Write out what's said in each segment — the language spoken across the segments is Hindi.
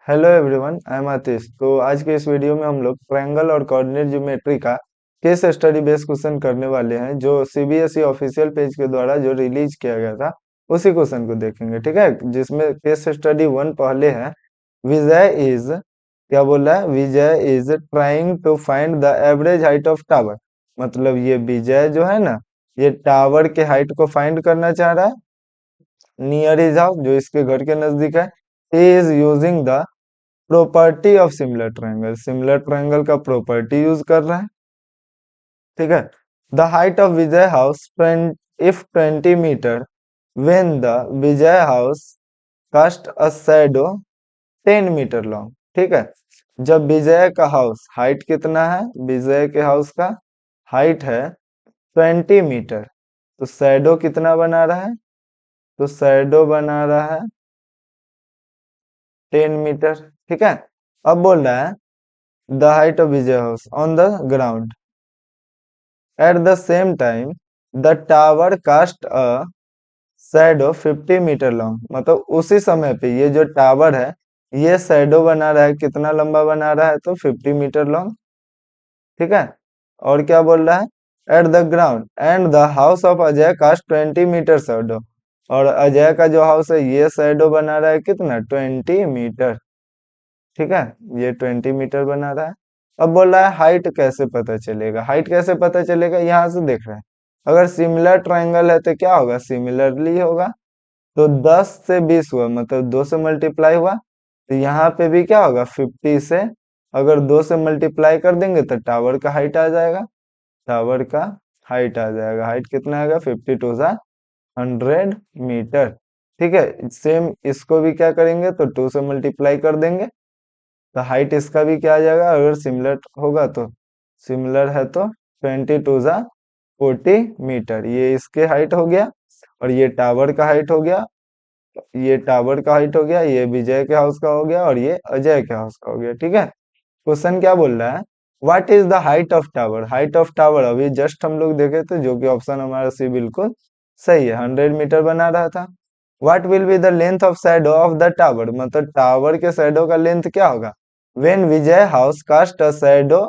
हेलो एवरीवन, आई एम आतिश। तो आज के इस वीडियो में हम लोग ट्रायंगल और कोऑर्डिनेट ज्योमेट्री का केस स्टडी बेस्ड क्वेश्चन करने वाले हैं, जो सीबीएसई ऑफिशियल पेज के द्वारा जो रिलीज किया गया था उसी क्वेश्चन को देखेंगे। ठीक है, जिसमें केस स्टडी 1 पहले है। विजय इज, क्या बोला है, Vijay is trying to find the average height of tower. मतलब ये विजय जो है ना, ये टावर के हाइट को फाइंड करना चाह रहा है नियर इज हाउस, जो इसके घर के नजदीक है। He is using the property of similar triangle का प्रॉपर्टी यूज कर रहा है। ठीक है, the height of Vijay house if 20 meter when the Vijay house cast a shadow 10 meter long. ठीक है, जब विजय का हाउस हाइट कितना है, विजय के हाउस का हाइट है 20 मीटर, तो शैडो कितना बना रहा है, तो शैडो बना रहा है 10 मीटर। ठीक है, अब बोल रहा है the height of Vijay House on the ground. At the same time, the tower cast a shadow 50 meter long. मतलब उसी समय पे ये जो टावर है ये शैडो बना रहा है, कितना लंबा बना रहा है, तो 50 मीटर लॉन्ग। ठीक है, और क्या बोल रहा है, at the ground and the house of Ajay cast 20 meter shadow. और अजय का जो हाउस है ये शैडो बना रहा है कितना, 20 मीटर। ठीक है, ये 20 मीटर बना रहा है। अब बोल रहा है हाइट कैसे पता चलेगा, हाइट कैसे पता चलेगा, यहाँ से देख रहे हैं। अगर सिमिलर ट्रायंगल है तो क्या होगा, सिमिलरली होगा। तो 10 से 20 हुआ, मतलब 2 से मल्टीप्लाई हुआ, तो यहाँ पे भी क्या होगा, 50 से अगर 2 से मल्टीप्लाई कर देंगे तो टावर का हाइट आ जाएगा। टावर का हाइट आ जाएगा, हाइट कितना आएगा, 52 सा 100 मीटर। ठीक है, सेम इसको भी क्या करेंगे, तो 2 से मल्टीप्लाई कर देंगे, तो हाइट इसका भी क्या आ जाएगा, अगर सिमिलर होगा तो, सिमिलर है तो 22 सा 40 मीटर, ये इसके हाइट हो गया। और ये टावर का हाइट हो गया, ये टावर का हाइट हो गया, ये विजय के हाउस का हो गया, और ये अजय के हाउस का हो गया। ठीक है, क्वेश्चन क्या बोल रहा है, what is the height of tower. Height of tower अभी जस्ट हम लोग देखे थे, जो कि ऑप्शन हमारा सी बिल्कुल सही है, 100 मीटर बना रहा था। What will be the length of shadow of the tower, मतलब टावर के शैडो का लेंथ क्या होगा, when Vijay house cast a shadow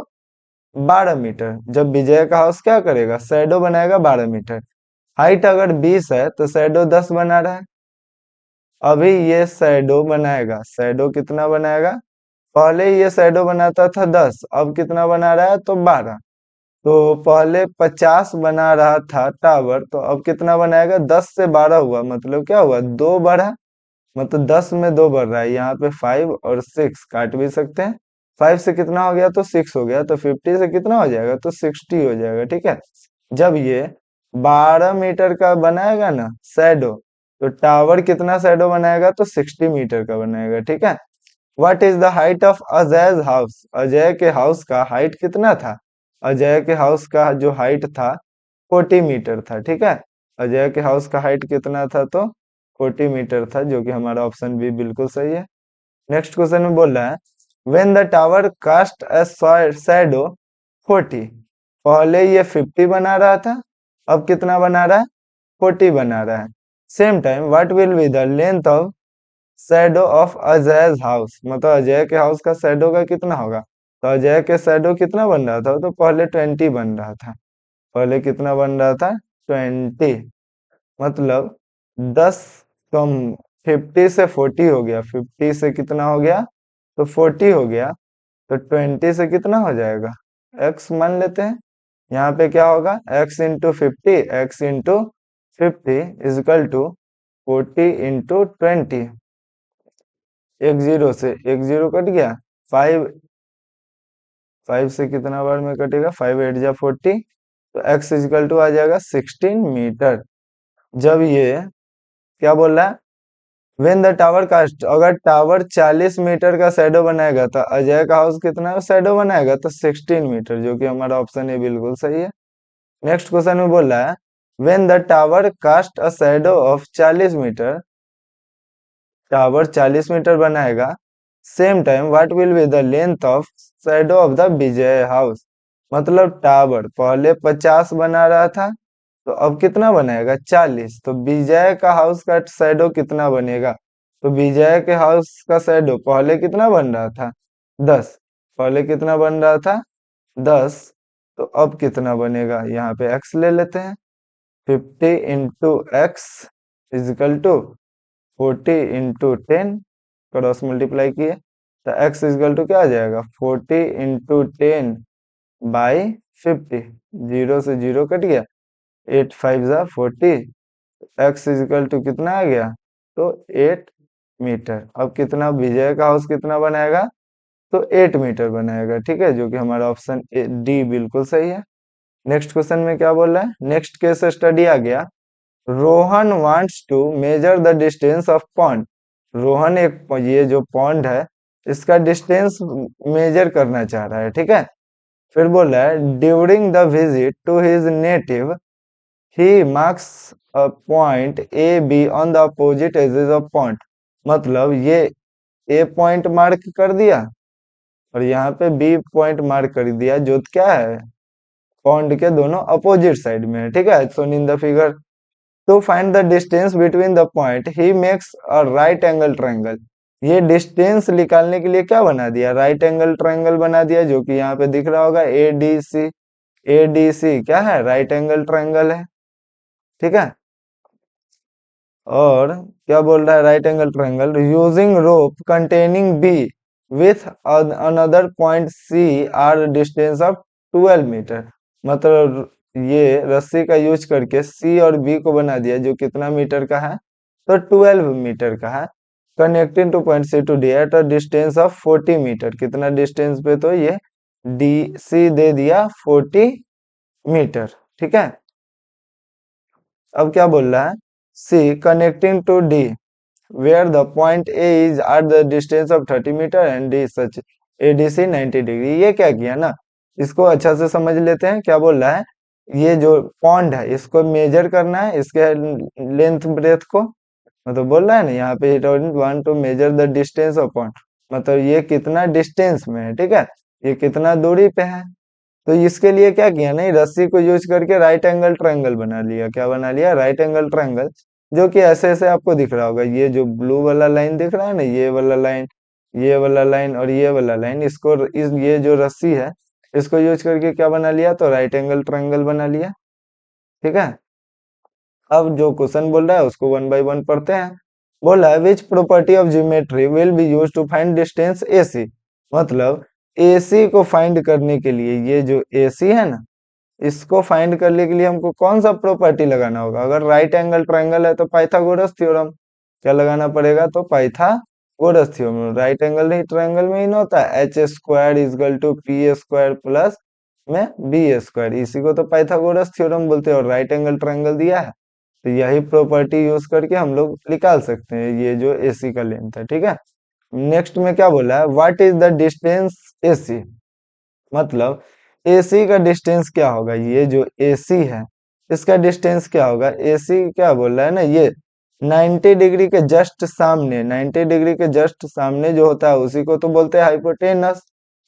12 meter. जब विजय का हाउस क्या करेगा, शैडो बनाएगा 12 मीटर। हाइट अगर 20 है तो शैडो 10 बना रहा है। अभी ये शैडो बनाएगा, शैडो कितना बनाएगा, पहले ये शैडो बनाता था 10, अब कितना बना रहा है, तो 12। तो पहले 50 बना रहा था टावर, तो अब कितना बनाएगा, 10 से 12 हुआ, मतलब क्या हुआ, 2 बढ़ा। मतलब 10 में 2 बढ़ रहा है, यहाँ पे 5 और 6 काट भी सकते हैं। 5 से कितना हो गया, तो 6 हो गया, तो 50 से कितना हो जाएगा, तो 60 हो जाएगा। ठीक है, जब ये 12 मीटर का बनाएगा ना शैडो, तो टावर कितना शैडो बनाएगा, तो 60 मीटर का बनाएगा। ठीक है, what is the height of Ajay house. Ajay के हाउस का हाइट कितना था, अजय के हाउस का जो हाइट था 40 मीटर था। ठीक है, अजय के हाउस का हाइट कितना था, तो 40 मीटर था, जो कि हमारा ऑप्शन बी बिल्कुल सही है। नेक्स्ट क्वेश्चन में बोल रहा है, when the tower cast a shadow 40। पहले ये 50 बना रहा था, अब कितना बना रहा है, 40 बना रहा है। Same time what will be the length of shadow of Ajay house, मतलब अजय के हाउस का शैडो का कितना होगा। तो अजय के शैडो कितना बन रहा था, तो पहले 20 बन रहा था, पहले कितना बन रहा था, 20। मतलब 10 कम, 50 से 40 हो गया, 50 से कितना हो गया, तो 40 हो गया, तो 20 से कितना हो जाएगा, x मान लेते हैं। यहाँ पे क्या होगा, x into 50, x into 50 equal to 40 into 20। एक जीरो से एक जीरो कट गया, 5, 5 से कितना बार में कटेगा, 5 8 जा 40, तो x इजकल टू आ जाएगा 16 मीटर। जब ये क्या बोल रहा है, वेन द टावर कास्ट, अगर टावर 40 मीटर का शैडो बनाएगा तो अजय का हाउस कितना शैडो बनाएगा, तो 16 मीटर, जो कि हमारा ऑप्शन ए बिल्कुल सही है। नेक्स्ट क्वेश्चन में बोल रहा है, when the tower cast a shadow of 40 metre, tower 40 metre बनाएगा। Same time what will be the length of shadow of the Vijay house. मतलब टावर पहले 50 बना रहा था, तो अब कितना बनाएगा, 40, तो विजय का हाउस का शैडो कितना बनेगा, तो विजय के हाउस का शैडो पहले कितना बन रहा था? 10। पहले कितना बन रहा था? 10। तो अब कितना बनेगा? यहाँ पे x ले लेते हैं। 50 × x equal to 40 × 10, cross multiply किए तो x इजिकल टू क्या आ जाएगा? 40 × 10/50। जीरो से जीरो कट गया, 8 5 = 40। x इजिकल टू कितना आ गया? तो 8 मीटर। अब कितना विजय का हाउस कितना बनाएगा? तो 8 मीटर बनाएगा। ठीक है, जो कि हमारा ऑप्शन डी बिल्कुल सही है। नेक्स्ट क्वेश्चन में क्या बोल रहा है? नेक्स्ट केस स्टडी आ गया। Rohan wants to measure the distance of pond. Rohan एक ये जो पॉन्ड है इसका डिस्टेंस मेजर करना चाह रहा है। ठीक है, फिर बोल रहा है during the visit to his native he marks a point A B on the opposite edges of point. मतलब ये ए पॉइंट मार्क कर दिया और यहाँ पे बी पॉइंट मार्क कर दिया, जो क्या है? पॉइंट के दोनों अपोजिट साइड में है। ठीक है, सोन इन द फिगर। तो find the distance between the point he makes a right angle triangle. ये डिस्टेंस निकालने के लिए क्या बना दिया? राइट एंगल ट्रायंगल बना दिया, जो कि यहाँ पे दिख रहा होगा A D C. A D C क्या है? राइट एंगल ट्रायंगल है। ठीक है, और क्या बोल रहा है? Right angle triangle using rope containing B with another point C are distance of 12 meter. मतलब ये रस्सी का यूज करके सी और बी को बना दिया, जो कितना मीटर का है? तो 12 मीटर का है। Connecting to point C to D at a distance of 40 meter. कितना डिस्टेंस पे? तो ये डी सी दे दिया 40 मीटर। ठीक है, अब क्या बोल रहा है? C connecting to D where the point A is at the distance of 30 meter and D such ADC 90 degree. ये क्या किया ना, इसको अच्छा से समझ लेते हैं। क्या बोल रहा है? ये जो पॉन्ड है इसको मेजर करना है, इसके लेंथ ब्रेथ को। मतलब बोल रहा है ना यहाँ पे want to measure the distance of point, मतलब ये कितना डिस्टेंस में है। ठीक है, ये कितना दूरी पे है। तो इसके लिए क्या किया ना, रस्सी को यूज करके राइट एंगल ट्रायंगल बना लिया। क्या बना लिया? राइट एंगल ट्रायंगल, जो कि ऐसे ऐसे आपको दिख रहा होगा। ये जो ब्लू वाला लाइन दिख रहा है ना, ये वाला लाइन, ये वाला लाइन और ये वाला लाइन, इसको ये जो रस्सी है इसको यूज करके क्या बना लिया? तो राइट एंगल ट्रायंगल बना लिया। ठीक है, अब जो क्वेश्चन बोल रहा है उसको वन बाय वन पढ़ते हैं। बोला है which property of geometry will be use to find distance AC। मतलब AC को फाइंड करने के लिए, ये जो AC है ना, इसको फाइंड करने के लिए हमको कौन सा प्रॉपर्टी लगाना होगा? अगर राइट एंगल ट्रायंगल है तो पाइथागोरस थ्योरम। क्या लगाना पड़ेगा? तो पाइथागोरस थ्योरम। राइट एंगल नहीं ट्रायंगल में ही ना होता है H² equal to P² plus में B², इसी को तो पाइथागोरस थ्योरम बोलते हैं। और राइट एंगल ट्रायंगल दिया है तो यही प्रॉपर्टी यूज करके हम लोग निकाल सकते हैं ये जो AC का लेंथ है। ठीक है, नेक्स्ट में क्या बोला है? What is the distance AC। मतलब AC का डिस्टेंस क्या होगा? ये जो AC है इसका डिस्टेंस क्या होगा? AC क्या बोल रहा है ना, ये 90 डिग्री के जस्ट सामने, 90 डिग्री के जस्ट सामने जो होता है उसी को तो बोलते हैं हाइपोटेनस।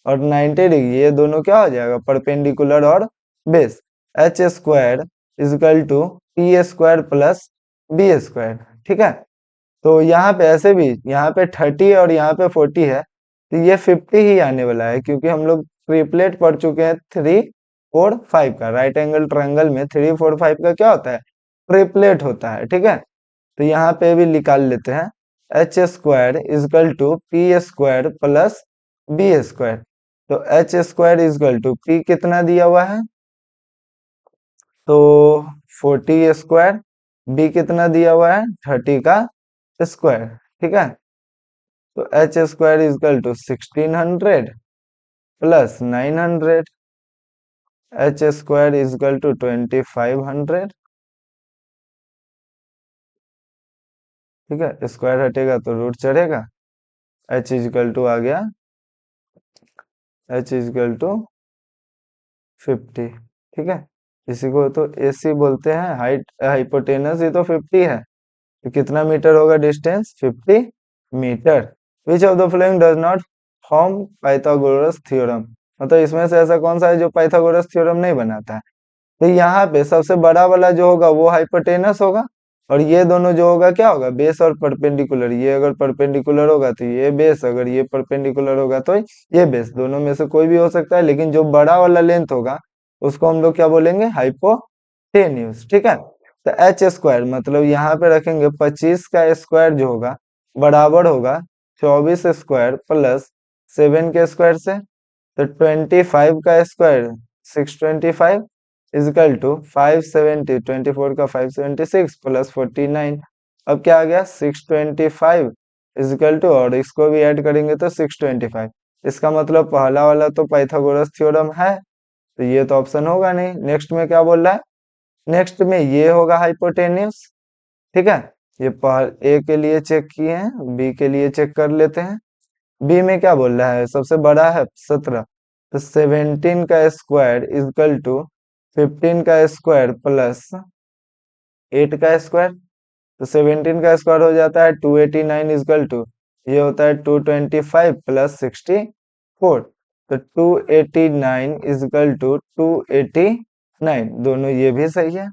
और 90 डिग्री ये दोनों क्या हो जाएगा? परपेंडिकुलर और base. H² equal to P² plus B²। ठीक है, तो यहाँ पे ऐसे भी, यहाँ पे 30 और यहाँ पे 40 है तो ये 50 ही आने वाला है, क्योंकि हम लोग ट्रिपलेट पढ़ चुके हैं 3 4 5 का। राइट एंगल ट्रायंगल में 3 4 5 का क्या होता है? ट्रिपलेट होता है। ठीक है, तो यहाँ पे भी निकाल लेते हैं। H² equal to P² plus B²। तो H² इजकल टू P कितना दिया हुआ है? तो 40²। B कितना दिया हुआ है? 30 का स्क्वायर। ठीक है, तो H² equal to 1600 plus 900। H² equal to 2500। ठीक है, स्क्वायर हटेगा तो रूट चढ़ेगा। H इजकल टू आ गया, H इजकल टू 50। ठीक है, इसी को तो AC बोलते हैं। हाइट हाइपोटेनस ये तो 50 है, तो कितना मीटर होगा distance? 50 meter. Which of the following does not form Pythagoras theorem. मतलब इसमें से ऐसा कौन सा है जो पाइथागोरस थ्योरम नहीं बनाता है? तो यहाँ पे सबसे बड़ा वाला जो होगा वो हाइपोटेनस होगा, और ये दोनों जो होगा क्या होगा, बेस और परपेंडिकुलर। ये अगर परपेंडिकुलर होगा तो ये बेस, अगर ये परपेंडिकुलर होगा तो ये बेस। दोनों में से कोई भी हो सकता है, लेकिन जो बड़ा वाला लेंथ होगा उसको हम लोग क्या बोलेंगे, हाइपोटेन्यूज। ठीक है, तो एच स्क्वायर मतलब यहाँ पे रखेंगे 25 का स्क्वायर जो होगा बराबर होगा 24 स्क्वायर प्लस 7 के स्क्वायर से। तो 25 का स्क्वायर 625 इजकल टू 570, 24 का 576 प्लस 49। अब क्या आ गया 625 इजकल टू, और इसको भी ऐड करेंगे तो 625। इसका मतलब पहला वाला तो पाइथागोरस थ्योरम है, तो ये तो ऑप्शन होगा नहीं। नेक्स्ट में क्या बोल रहा है, नेक्स्ट में ये होगा हाइपोटेन्यूस। ठीक है, ये ए के लिए चेक किए हैं, बी के लिए चेक कर लेते हैं। बी में क्या बोल रहा है, सबसे बड़ा है 17, तो 17 का स्क्वायर इजकल टू 15 का स्क्वायर प्लस 8 का स्क्वायर। तो 17 का स्क्वायर हो जाता है 289 इजकल टू, ये होता है 225 प्लस 64। तो 289 इजकल टू 289, दोनों ये भी सही है।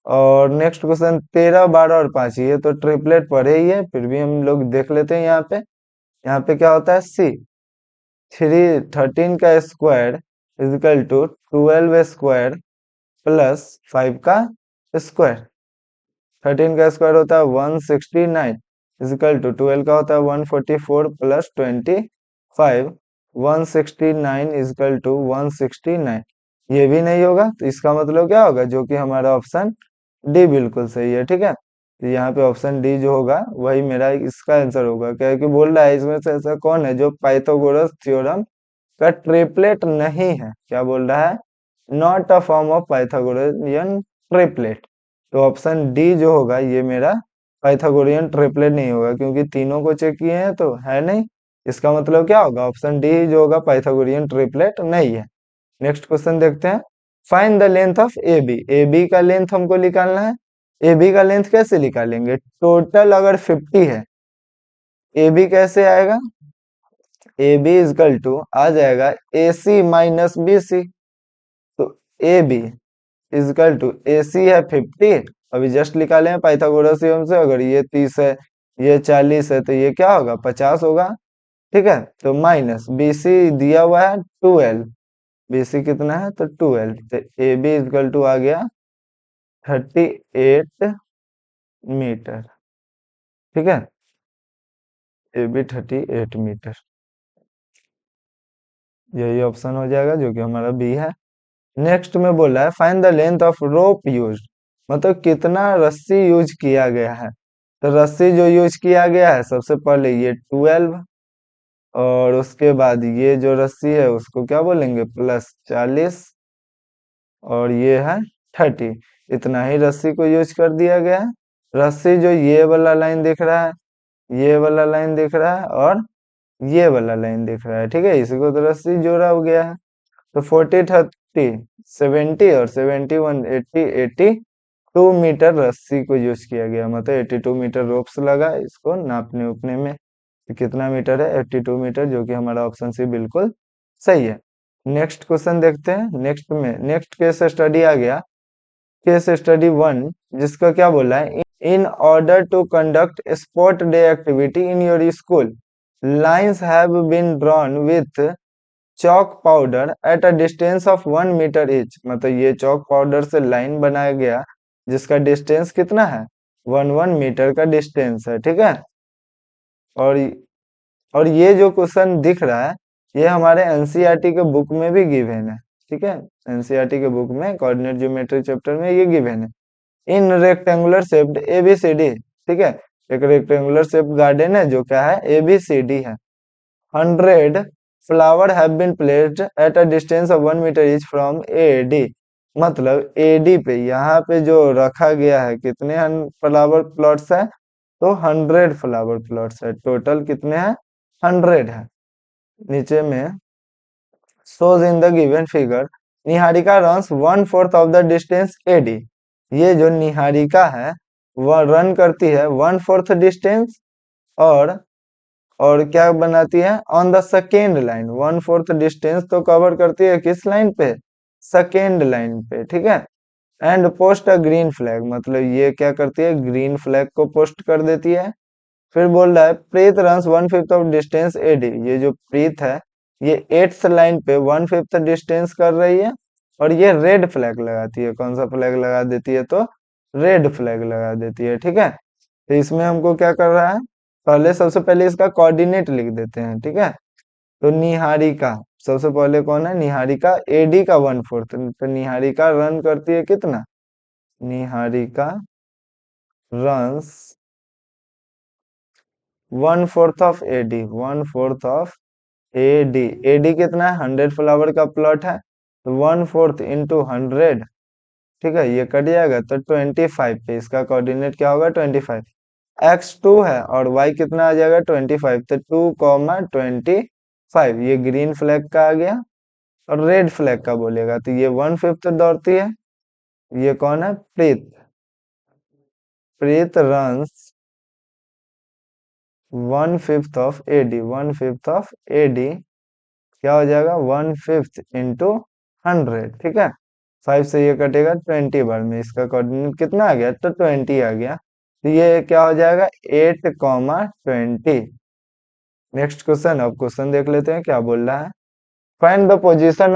और नेक्स्ट क्वेश्चन 13, 12 और 5, ये तो ट्रिपलेट पढ़े ही है, फिर भी हम लोग देख लेते हैं। यहाँ पे क्या होता है सी, 13 का square equal to 12 square plus 5 का स्क्वायर। 13 का स्क्वायर होता है 169 इजिकल टू 12 का होता है 144 प्लस 25, 169 इजिकल टू 169। ये भी नहीं होगा, तो इसका मतलब क्या होगा, जो कि हमारा ऑप्शन डी बिल्कुल सही है। ठीक है, तो यहाँ पे ऑप्शन डी जो होगा वही मेरा इसका आंसर होगा। क्या है कि बोल रहा है इसमें से ऐसा कौन है जो पाइथागोरस थ्योरम का ट्रिपलेट नहीं है, क्या बोल रहा है, not a form of Pythagorean triplet. तो ऑप्शन डी जो होगा ये मेरा पाइथागोरियन ट्रिपलेट नहीं होगा, क्योंकि तीनों को चेक किए हैं तो है नहीं। इसका मतलब क्या होगा, ऑप्शन डी जो होगा पाइथागोरियन ट्रिपलेट नहीं है। नेक्स्ट क्वेश्चन देखते हैं, find the length of A B. A B का लेंथ हमको निकालना है। ए बी का लेंथ कैसे निकालेंगे, टोटल अगर 50 है, ए बी कैसे आएगा, ए बी इजकल टू आ जाएगा ए सी माइनस बी सी। तो ए बी इजकल टू ए सी है 50, अभी जस्ट निकाले हैं पाइथागोरस थ्योरम से। अगर ये 30 है, ये 40 है, तो ये क्या होगा 50 होगा। ठीक है, तो माइनस बी सी दिया हुआ है 12, बी सी कितना है तो 12, तो ए बी इजकल टू आ गया 38 मीटर। ठीक है, ए बी 38 मीटर, यही ऑप्शन हो जाएगा जो कि हमारा बी है। नेक्स्ट में बोला है find the length of rope use, मतलब कितना रस्सी यूज किया गया है। तो रस्सी जो यूज किया गया है, सबसे पहले ये 12, और उसके बाद ये जो रस्सी है उसको क्या बोलेंगे प्लस 40, और ये है 30। इतना ही रस्सी को यूज कर दिया गया है। रस्सी जो ये वाला लाइन दिख रहा है, ये वाला लाइन दिख रहा है, और ये वाला लाइन दिख रहा है। ठीक है, इसी को तो रस्सी जोड़ा हो गया है। तो 40, 30, 70 और 71, 80, 82 मीटर रस्सी को यूज किया गया, मतलब 82 मीटर रोप्स लगा इसको नापने उपने में। तो कितना मीटर है 82 मीटर, जो कि हमारा ऑप्शन सी बिल्कुल सही है। नेक्स्ट क्वेश्चन देखते हैं। नेक्स्ट केस स्टडी आ गया, केस स्टडी 1, जिसका क्या बोला है, in order to conduct sport day activity in your school, lines have been drawn with chalk powder at a distance of 1 meter each. मतलब ये चौक पाउडर से लाइन बनाया गया जिसका डिस्टेंस कितना है, 1 मीटर का डिस्टेंस है। ठीक है, और और ये जो क्वेश्चन दिख रहा है ये हमारे एनसीईआरटी के बुक में भी गिवन है। ठीक है, एनसीईआरटी के बुक में कोऑर्डिनेट ज्योमेट्री चैप्टर में ये गिवन है, इन रेक्टेंगुलर शेप्ड एबीसीडी। ठीक है, एक रेक्टेंगुलर शेप गार्डन है जो क्या है एबीसीडी है। 100 flower have been placed at a distance of 1 meter each from AD. मतलब एडी पे यहाँ पे जो रखा गया है कितने फ्लावर प्लॉट्स है, तो 100 फ्लावर प्लॉट्स है। टोटल कितने हैं 100 है। नीचे में shows in the given figure Niharika runs 1/4 of the distance AD। ये जो निहारिका है वह रन करती है 1/4 डिस्टेंस, और क्या बनाती है on the second line. 1/4 distance तो कवर करती है किस लाइन पे, सेकेंड लाइन पे। ठीक है, and post a green flag, मतलब ये क्या करती है, ग्रीन फ्लैग को पोस्ट कर देती है। फिर बोल रहा है प्रीत रन्स 1/5 ऑफ डिस्टेंस एडी, ये जो प्रीत है ये 8th लाइन पे 1/5 डिस्टेंस कर रही है, और ये रेड फ्लैग लगाती है। कौन सा फ्लैग लगा देती है, तो रेड फ्लैग लगा देती है, ठीक है। तो इसमें हमको क्या कर रहा है, पहले सबसे पहले इसका कोऑर्डिनेट लिख देते हैं, ठीक है। तो निहारिका, सबसे पहले कौन है, निहारिका एडी का 1/4, तो निहारिका रन करती है कितना, Niharika runs 1/4 of AD, 1/4 of AD. AD कितना है, 100 फ्लावर का प्लॉट है, तो 1/4 इंटू 100, ठीक है, ये कट जाएगा तो 25 पे इसका कोऑर्डिनेट क्या होगा, 25। x2 है और y कितना आ जाएगा, 25, तो 2,25, ये ग्रीन फ्लैग का आ गया। और रेड फ्लैग का बोलेगा तो ये 1/5 दौड़ती है, ये कौन है, Preet. Preet runs 1/5 of AD, 1/5 of AD क्या हो जाएगा, 1/5 इंटू 100, ठीक है। 5 से ये कटेगा 20 बार में, इसका कोऑर्डिनेट कितना आ गया, तो 20 आ गया। तो ये क्या हो जाएगा, 8,20। नेक्स्ट क्वेश्चन, अब क्वेश्चन देख लेते हैं क्या बोल रहा है। Find the position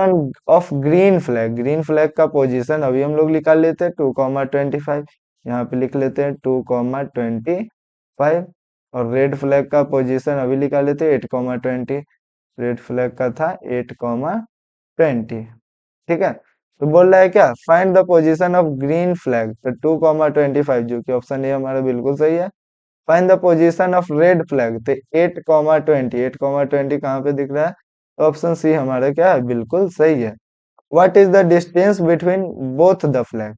of green flag, green flag का पोजीशन अभी हम लोग निकाल लेते हैं, 2,25, यहाँ पे लिख लेते हैं 2,25। और रेड फ्लैग का पोजीशन अभी निकाल लेते हैं 8,20, रेड फ्लैग का था 8,20, ठीक है। तो बोल रहा है क्या, find the position of green flag, तो 2,25 जो कि ऑप्शन ए हमारा बिल्कुल सही है। Find the position of red flag, तो 8,20, 8,20 कहाँ पे दिख रहा है, ऑप्शन सी हमारा क्या है, बिल्कुल सही है। What is the distance between both the flag,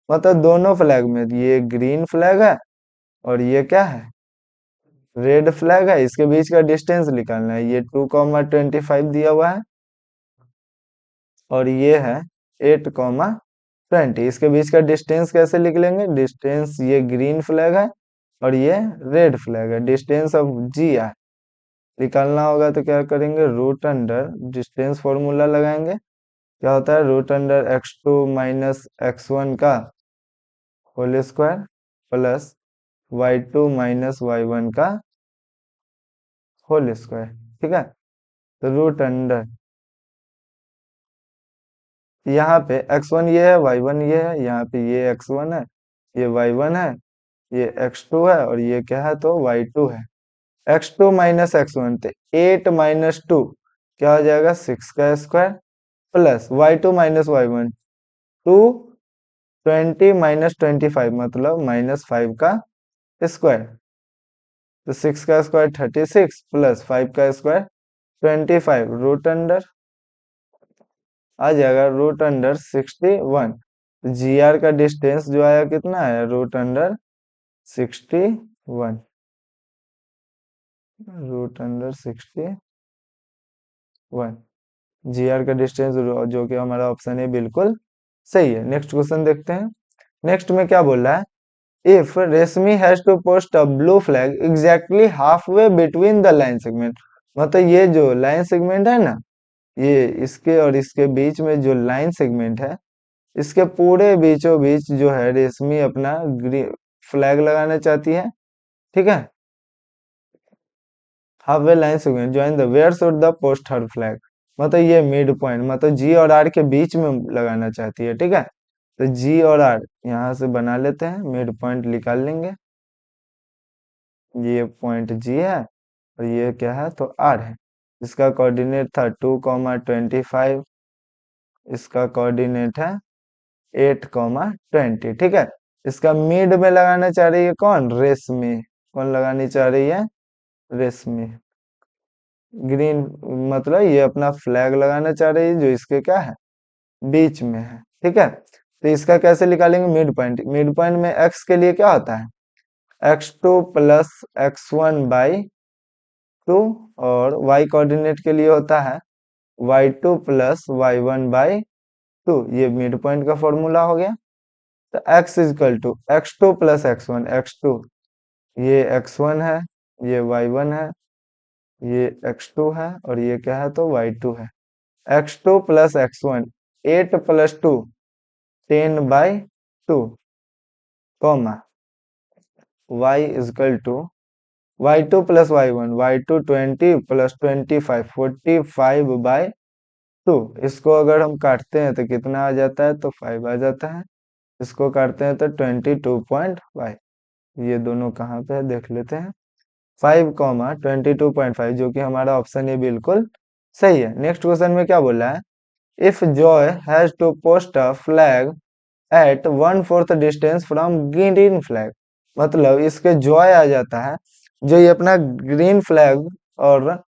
मतलब दोनों फ्लैग में, ये ग्रीन फ्लैग है और ये क्या है, रेड फ्लैग है, इसके बीच का डिस्टेंस निकालना है। ये 2,25 दिया हुआ है और ये है 8,20, इसके बीच का डिस्टेंस कैसे लिख लेंगे, डिस्टेंस, ये ग्रीन फ्लैग है और ये रेड फ्लैग है, डिस्टेंस ऑफ जी है, निकालना होगा तो क्या करेंगे, रूट अंडर डिस्टेंस फॉर्मूला लगाएंगे। क्या होता है, root under x2 minus x1 का whole square plus y2 minus y1 का होल स्क्वायर, ठीक है। तो रूट अंडर, यहाँ पे x1 ये है, y1 ये है, यहाँ पे ये x1 है, ये y1 है, ये x2 है और ये क्या है, तो y2 है। x2 माइनस x1, तो 8 माइनस 2 क्या हो जाएगा, 6 का square plus y2 minus y1 2, 20 minus 25 मतलब -5 का स्क्वायर, तो 6 का स्क्वायर 36 प्लस 5 का स्क्वायर 25, रूट अंडर आ जाएगा रूट अंडर 61। जी आर का डिस्टेंस जो आया कितना है, root under 61, root under 61, G R का डिस्टेंस जो कि हमारा ऑप्शन है बिल्कुल सही है। नेक्स्ट क्वेश्चन देखते हैं। नेक्स्ट में क्या बोल रहा है, if Reshmi has to post a blue flag exactly half way between the line segment, मतलब ये जो लाइन सेगमेंट है ना, ये इसके और इसके बीच में जो लाइन सेगमेंट है, इसके पूरे बीचों बीच जो है रेशमी अपना फ्लैग लगाना चाहती है, ठीक है। Half way line segment join the where should the post her flag, मतलब ये मिड पॉइंट, मतलब जी और आर के बीच में लगाना चाहती है, ठीक है। तो जी और आर यहाँ से बना लेते हैं, मिड पॉइंट निकाल लेंगे, ये पॉइंट जी है और ये क्या है, तो आर है। इसका कोऑर्डिनेट था 2,25, इसका कोऑर्डिनेट है 8,20, ठीक है। इसका मिड में लगाना चाह रही है कौन, रेशमी, कौन लगानी चाह रही है, रेशमी, ग्रीन, मतलब ये अपना फ्लैग लगाना चाह रही है जो इसके क्या है, बीच में है, ठीक है। तो इसका कैसे निकालेंगे, मिड पॉइंट, मिड पॉइंट में एक्स के लिए क्या होता है, x2 प्लस x1/2, और y कोऑर्डिनेट के लिए होता है y2 प्लस y1/2, ये मिड पॉइंट का फॉर्मूला हो गया। तो x is equal to x2 plus x1, x2 ये x1 है, ये y1 है, ये x2 है और ये क्या है, तो y2 है। x2 plus x1 8 plus 2 10/2, two comma y equal to y2 plus y1, y2 20 plus 25 45/2। इसको अगर हम काटते हैं तो कितना आ जाता है, तो 5 आ जाता है। इसको काटते हैं तो 22.5। ये दोनों कहाँ पे है देख लेते हैं। 5, 22.5 जो कि हमारा ऑप्शन ये बिल्कुल सही है। नेक्स्ट क्वेश्चन में क्या बोला है, if Joy has to post a flag at 1/4 distance from green flag, मतलब इसके जॉय आ जाता है जो ये अपना ग्रीन फ्लैग और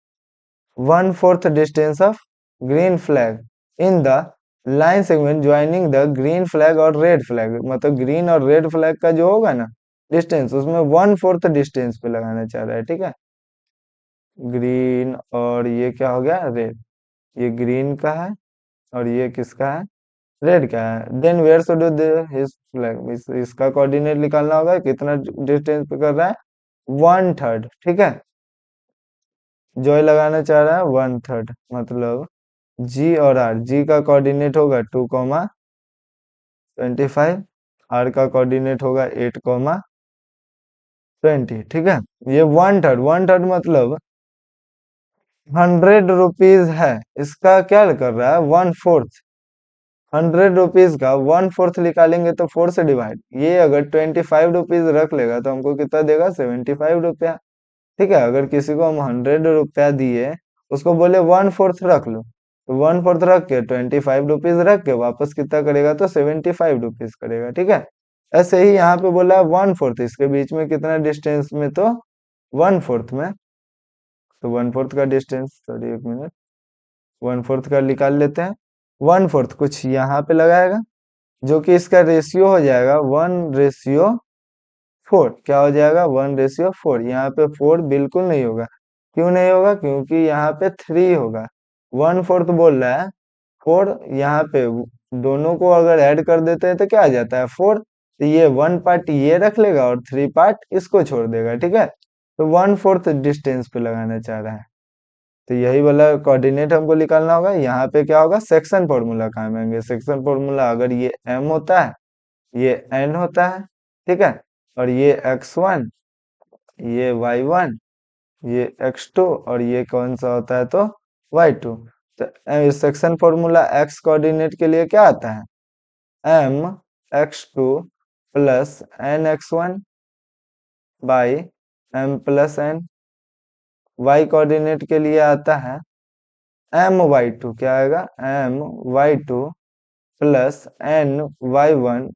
1/4 distance of green flag in the line segment joining the green flag और रेड फ्लैग, मतलब ग्रीन और रेड फ्लैग का जो होगा ना डिस्टेंस, उसमें 1/4 डिस्टेंस पे लगाना चाह रहा है। ठीक है, ग्रीन और ये क्या हो गया, रेड। ये ग्रीन का है और ये किसका है, रेड का है। Then where should his flag, इसका कोऑर्डिनेट निकालना होगा, कितना डिस्टेंस पे कर रहा है, 1/3। ठीक है, जॉय लगाना चाह रहा है 1/3, मतलब जी और आर, जी का कोऑर्डिनेट होगा 2,25, आर का कोऑर्डिनेट होगा 8,20। ठीक है, ये 1/3 मतलब 100 रुपीज है, इसका क्या कर रहा है 1/4। 100 रुपीज का 1/4 निकालेंगे तो 4 से डिवाइड, ये अगर 25 रुपीज रख लेगा तो हमको कितना देगा, 75 रुपया। ठीक है, अगर किसी को हम 100 रुपया दिए, उसको बोले 1/4 रख लो, तो 1/4 रख के 25 रुपीज रख के वापस कितना करेगा, तो 75 रुपीज करेगा। ठीक है, ऐसे ही यहाँ पे बोला है 1/4, इसके बीच में कितना डिस्टेंस में, तो 1/4 में, तो 1/4 का डिस्टेंस, सॉरी एक मिनट, 1/4 का निकाल लेते हैं। 1/4 कुछ यहाँ पे लगाएगा, जो कि इसका रेशियो हो जाएगा 1/4। क्या हो जाएगा, 1/4। यहाँ पे 4 बिल्कुल नहीं होगा, क्यों नहीं होगा, क्योंकि यहाँ पे 3 होगा। 1/4 बोल रहा है 4, यहाँ पे दोनों को अगर ऐड कर देते हैं तो क्या आ जाता है, 4। तो ये 1 पार्ट ये रख लेगा और 3 पार्ट इसको छोड़ देगा। ठीक है, तो 1/4 डिस्टेंस पे लगाना चाह रहा है, तो यही वाला कोऑर्डिनेट हमको निकालना होगा। यहाँ पे क्या होगा, सेक्शन फॉर्मूला काम आएंगे। सेक्शन फॉर्मूला अगर ये m होता है, ये n होता है। ठीक है, और ये x1, ये y1, ये x2 और ये कौन सा होता है, तो y2। तो सेक्शन फॉर्मूला x कोऑर्डिनेट के लिए क्या आता है, m(x2) plus n(x1) by m plus n। y coordinate के लिए आता है my2, क्या आएगा, my2 plus ny1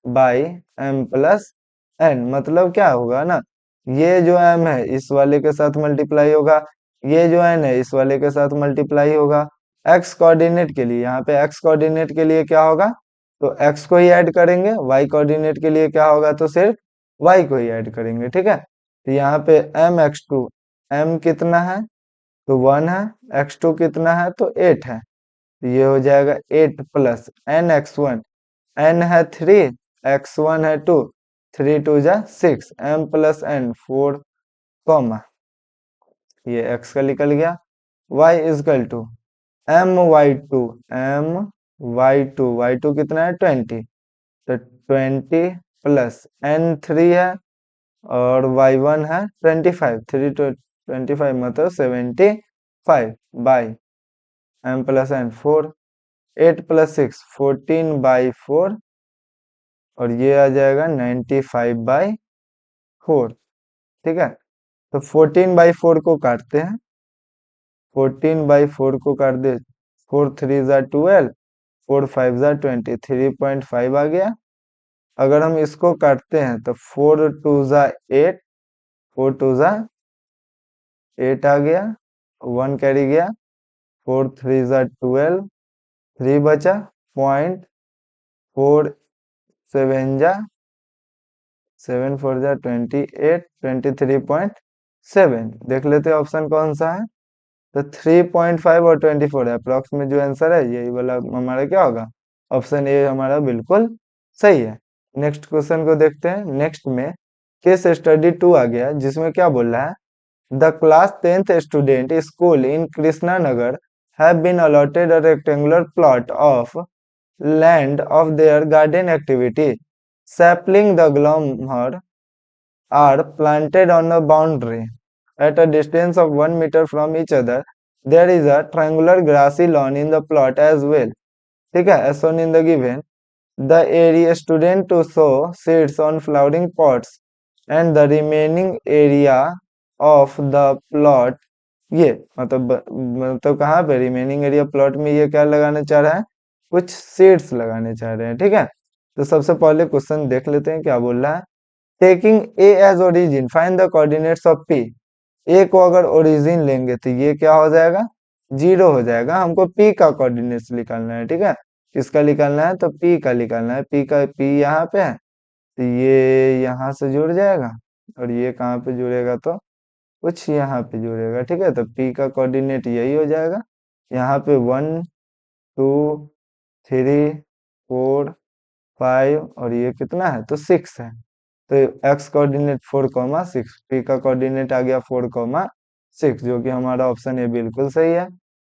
by m plus n, मतलब क्या होगा ना, ये जो m है इस वाले के साथ मल्टीप्लाई होगा, ये जो n है इस वाले के साथ मल्टीप्लाई होगा। x कोऑर्डिनेट के लिए, यहाँ पे x कोऑर्डिनेट के लिए क्या होगा, तो x को ही ऐड करेंगे। y कोऑर्डिनेट के लिए क्या होगा, तो सिर्फ y को ही ऐड करेंगे। ठीक है, तो यहाँ पे m(x2), m कितना है, तो 1 है, x2 कितना है, तो 8 है, तो ये हो जाएगा 8 प्लस n(x1), n है 3, x1 है 2, 3 2 जा 6, m प्लस n 4 कॉमा, ये x का निकल गया। y equal to my2, my2 कितना है 20, तो 20 प्लस n3 है और y1 है 25, 3 to 25 मतलब 75 by m plus n 4, 8 plus 6 14/4, और ये आ जाएगा 95/4। ठीक है, तो 14/4 को काटते हैं, 14/4 को काट दे, 4 3 जा 12, 4 5 जा 20, 3.5 आ गया। अगर हम इसको काटते हैं तो 4 2 जा 8, 4 2 जा 8 आ गया, 1 कैरी गया, 4 3 जा 12, 3 बचा, 0.4 जा 7 4 जा 28, 23.7। देख लेते हैं ऑप्शन कौन सा है, तो 3.5 और 24 है, अप्रॉक्स में जो आंसर है यही वाला हमारा क्या होगा, ऑप्शन ए हमारा बिल्कुल सही है। नेक्स्ट क्वेश्चन को देखते हैं। नेक्स्ट में केस स्टडी 2 आ गया, जिसमें क्या बोल रहा है, the class 10th student school in Krishna Nagar have been allotted a rectangular plot of land of their garden activity. Sapling the glamor are planted on a boundary at a distance of 1 meter from each other. There is a triangular grassy lawn in the plot as well. ठीक है, as shown in the given. The area student to sow seeds on flowering pots and the remaining area of the plot, ये मतलब कहाँ पे रिमेनिंग एरिया प्लॉट में ये क्या लगाने चाह रहा है, कुछ सीड्स लगाने चाह रहे हैं। ठीक है, तो सबसे पहले क्वेश्चन देख लेते हैं क्या बोल रहा है। Taking A as origin find the coordinates of P. A को अगर ओरिजिन लेंगे तो ये क्या हो जाएगा, 0 हो जाएगा। हमको पी का कोऑर्डिनेट्स निकालना है। ठीक है, किसका निकालना है, तो पी का निकालना है। पी का, पी यहाँ पे है तो ये यहाँ से जुड़ जाएगा और ये कहाँ पे जुड़ेगा, तो कुछ यहाँ पे जुड़ेगा। ठीक है, तो पी का कोऑर्डिनेट यही हो जाएगा। यहाँ पे 1 2 3 4 5 और ये कितना है, तो 6 है। तो एक्स कोऑर्डिनेट 4,6, पी का कोऑर्डिनेट आ गया 4,6, जो कि हमारा ऑप्शन ए बिल्कुल सही है।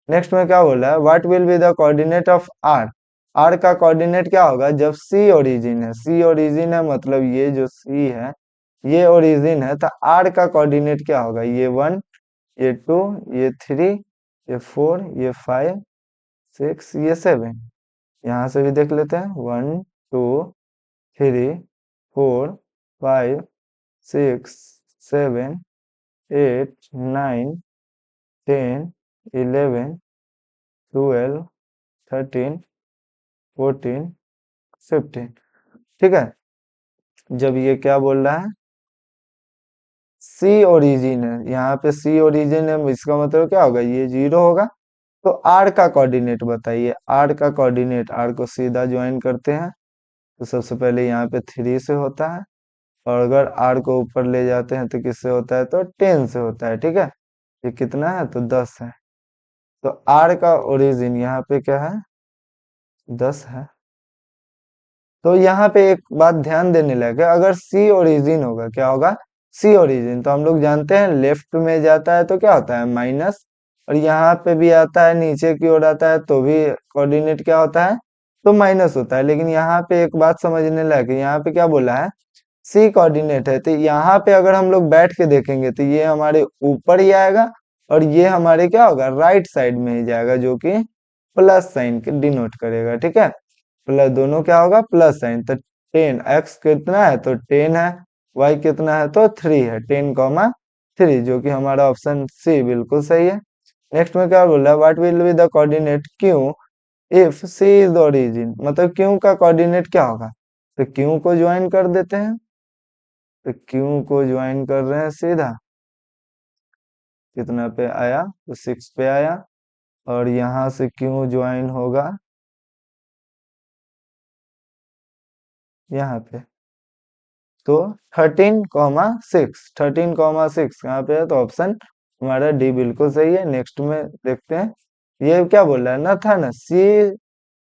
नेक्स्ट में क्या बोला है, what will be the coordinate of R. R का कोऑर्डिनेट क्या होगा, जब सी ओरिजिन है, सी ओरिजिन है मतलब ये जो सी है ये ओरिजिन है, तो आर का कोऑर्डिनेट क्या होगा, ये 1 ये 2 ये 3 ये 4 ये 5 6 ये 7। यहाँ से भी देख लेते हैं, 1 2 3 4 5 6 7 8 9 10 11 12 13 14 15। ठीक है, जब ये क्या बोल रहा है, सी ओरिजिन है, यहाँ पे सी ओरिजिन है, इसका मतलब क्या होगा, ये 0 होगा। तो आर का कोऑर्डिनेट बताइए, आर का कोऑर्डिनेट, आर को सीधा ज्वाइन करते हैं तो सबसे पहले यहाँ पे 3 से होता है, और अगर आर को ऊपर ले जाते हैं तो किससे होता है, तो 10 से होता है। ठीक है, ये कितना है, तो 10 है। तो आर का ओरिजिन यहाँ पे क्या है, 10 है। तो यहाँ पे एक बात ध्यान देने लगे, अगर सी ओरिजिन होगा, क्या होगा, सी ओरिजिन, तो हम लोग जानते हैं लेफ्ट में जाता है तो क्या होता है, माइनस, और यहाँ पे भी आता है नीचे की ओर आता है तो भी कोऑर्डिनेट क्या होता है, तो माइनस होता है। लेकिन यहाँ पे एक बात समझने लगे, यहाँ पे क्या बोला है, सी कोऑर्डिनेट है, तो यहाँ पे अगर हम लोग बैठ के देखेंगे तो ये हमारे ऊपर ही आएगा और ये हमारे क्या होगा, राइट साइड में ही जाएगा, जो कि प्लस साइन के डिनोट करेगा। ठीक है, प्लस, दोनों क्या होगा, प्लस साइन। तो 10, एक्स कितना है, तो 10 है, वाई कितना है, तो 3 है, 10,3, जो कि हमारा ऑप्शन सी बिल्कुल सही है। नेक्स्ट में क्या बोल रहा है, what will be the coordinate Q if C is the origin, मतलब क्यू का कोऑर्डिनेट क्या होगा, तो क्यू को ज्वाइन कर देते हैं, तो क्यू को ज्वाइन कर रहे हैं सीधा, कितना पे आया, तो 6 पे आया, और यहाँ से क्यू ज्वाइन होगा यहाँ पे, तो 13,6, 13,6 कहाँ पे है, तो ऑप्शन हमारा डी बिल्कुल सही है। नेक्स्ट में देखते हैं, ये क्या बोल रहा है ना, था ना, सी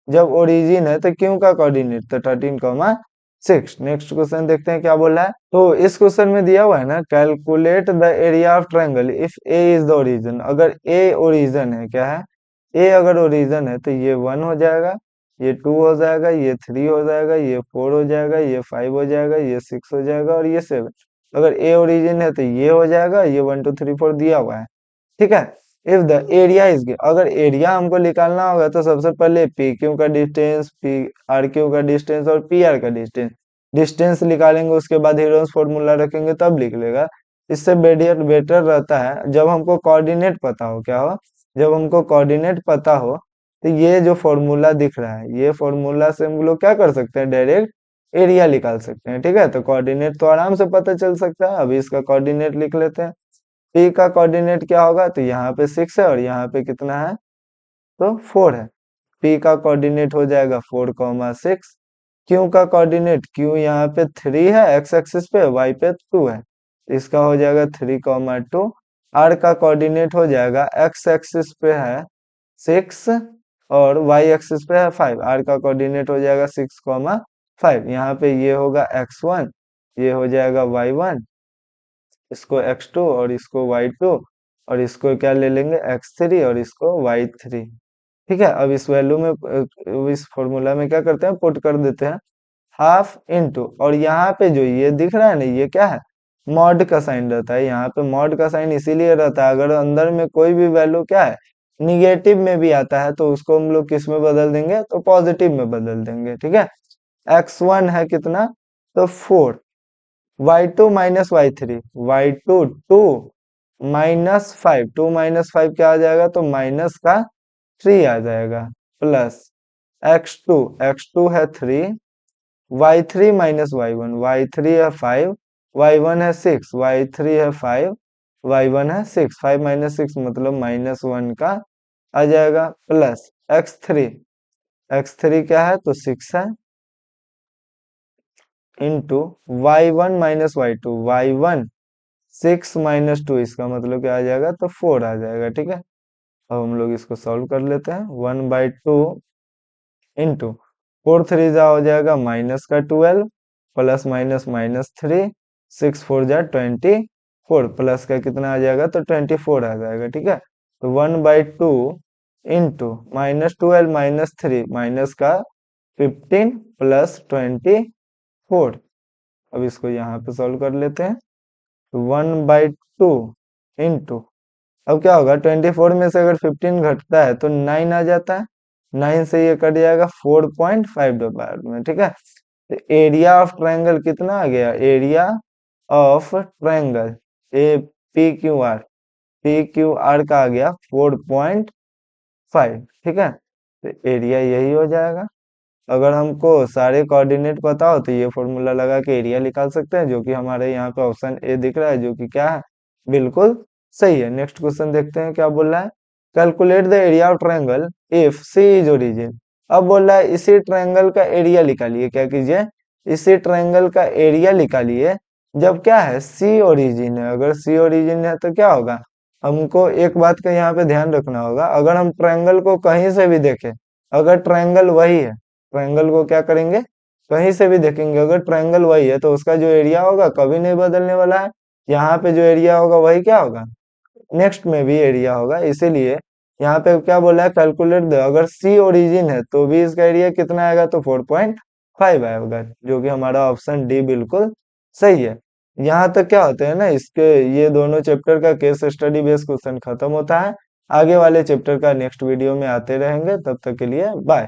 जब ओरिजिन है तो क्यों का कोऑर्डिनेट, तो 13,6। नेक्स्ट क्वेश्चन देखते हैं क्या बोल रहा है। तो इस क्वेश्चन में दिया हुआ है ना, calculate the area of triangle if A is the origin. अगर ए ओरिजिन है, क्या है, ए अगर ओरिजिन है तो ये 1 हो जाएगा, ये 2 हो जाएगा, ये 3 हो जाएगा, ये 4 हो जाएगा, ये 5 हो जाएगा, ये 6 हो जाएगा और ये 7। अगर ए ओरिजिन है तो ये हो जाएगा, ये 1 2 3 4 दिया हुआ है। ठीक है, इफ द एरिया इज, अगर एरिया हमको निकालना होगा तो सबसे पहले पी क्यू का डिस्टेंस, पी आर क्यू का डिस्टेंस और पी आर का डिस्टेंस, डिस्टेंस निकालेंगे, उसके बाद हीरोन्स फॉर्मूला रखेंगे तब लिख लेगा। इससे बेटर बेटर रहता है जब हमको कोऑर्डिनेट पता हो, क्या हो, जब हमको कोऑर्डिनेट पता हो तो ये जो फॉर्मूला दिख रहा है, ये फॉर्मूला से हम लोग क्या कर सकते हैं, डायरेक्ट एरिया निकाल सकते हैं। ठीक है, तो कोऑर्डिनेट तो आराम से पता चल सकता है। अभी इसका कोऑर्डिनेट लिख लेते हैं। पी का कोऑर्डिनेट क्या होगा, तो यहाँ पे 6 है और यहाँ पे कितना है, तो 4 है। पी का कोऑर्डिनेट हो जाएगा 4,6। क्यू का कोऑर्डिनेट, क्यू यहाँ पे 3 है एक्स एक्सिस पे, वाई पे 2 है, इसका हो जाएगा 3,2। आर का कोऑर्डिनेट हो जाएगा एक्स एक्सिस पे है 6 और वाई एक्सिस पे है 5। आर का कोऑर्डिनेट हो जाएगा 6,5। यहाँ पे ये होगा x1, ये हो जाएगा y1, इसको x2 और इसको y2, और इसको क्या ले लेंगे x3 और इसको y3। ठीक है, अब इस वैल्यू में इस फॉर्मूला में क्या करते हैं, पुट कर देते हैं हाफ इंटू, और यहाँ पे जो ये दिख रहा है ना, ये क्या है, मॉड का साइन रहता है। यहाँ पे मॉड का साइन इसीलिए रहता है, अगर अंदर में कोई भी वैल्यू क्या है, निगेटिव में भी आता है, तो उसको हम लोग किस में बदल देंगे, तो पॉजिटिव में बदल देंगे। ठीक है, x1 है कितना, तो 4, y2 minus y3, y2 2 minus 5, 2 minus 5 क्या आ जाएगा, तो माइनस का 3 आ जाएगा, प्लस x2, x2 है 3, y3 माइनस y1, y3 है 5, y1 है 6, y3 है 5, y1 है 6, 5 माइनस 6 मतलब -1 का आ जाएगा, प्लस x3, x3 क्या है, तो 6 है, into y1 minus y2, y1 6 minus 2, इसका मतलब क्या आ जाएगा, तो 4 आ जाएगा। ठीक है, अब हम लोग इसको सॉल्व कर लेते हैं, 1/2 इंटू 4 3 जा हो जाएगा माइनस का 12, प्लस माइनस माइनस 3, 6 4 जा 24, प्लस का कितना आ जाएगा, तो 24 आ जाएगा। ठीक है, तो 1/2 इंटू -12 -3 माइनस का 15 प्लस 24, अब इसको यहाँ पे सॉल्व कर लेते हैं, 1/2 इंटू, अब क्या होगा, 24 में से अगर 15 घटता है तो 9 आ जाता है, 9 से ये कट जाएगा 4.5 दोपहर में। ठीक है, तो एरिया ऑफ ट्रायंगल कितना आ गया, area of triangle A P Q R का आ गया 4.5। ठीक है, तो एरिया यही हो जाएगा। अगर हमको सारे कोऑर्डिनेट पता हो तो ये फॉर्मूला लगा के एरिया निकाल सकते हैं, जो कि हमारे यहाँ पे ऑप्शन ए दिख रहा है, जो कि क्या है, बिल्कुल सही है। नेक्स्ट क्वेश्चन देखते हैं क्या बोल रहा है, calculate the area of triangle if C is origin. अब बोल रहा है इसी ट्रायंगल का एरिया निकालिए, क्या कीजिए, इसी ट्रायंगल का एरिया निकालिए जब क्या है, सी ओरिजिन है। अगर सी ओरिजिन है तो क्या होगा, हमको एक बात का यहाँ पे ध्यान रखना होगा, अगर हम ट्रायंगल को कहीं से भी देखें, अगर ट्रायंगल वही है, ट्रायंगल को क्या करेंगे, कहीं से भी देखेंगे, अगर ट्रायंगल वही है तो उसका जो एरिया होगा कभी नहीं बदलने वाला है। यहाँ पे जो एरिया होगा वही क्या होगा, नेक्स्ट में भी एरिया होगा। इसीलिए यहाँ पे क्या बोला है, कैलकुलेट द, अगर सी ओरिजिन है तो भी इसका एरिया कितना आएगा, तो 4.5 आएगा, जो कि हमारा ऑप्शन डी बिल्कुल सही है। यहाँ तक क्या होते हैं ना, इसके ये दोनों चैप्टर का केस स्टडी बेस्ड क्वेश्चन खत्म होता है। आगे वाले चैप्टर का नेक्स्ट वीडियो में आते रहेंगे, तब तक के लिए बाय।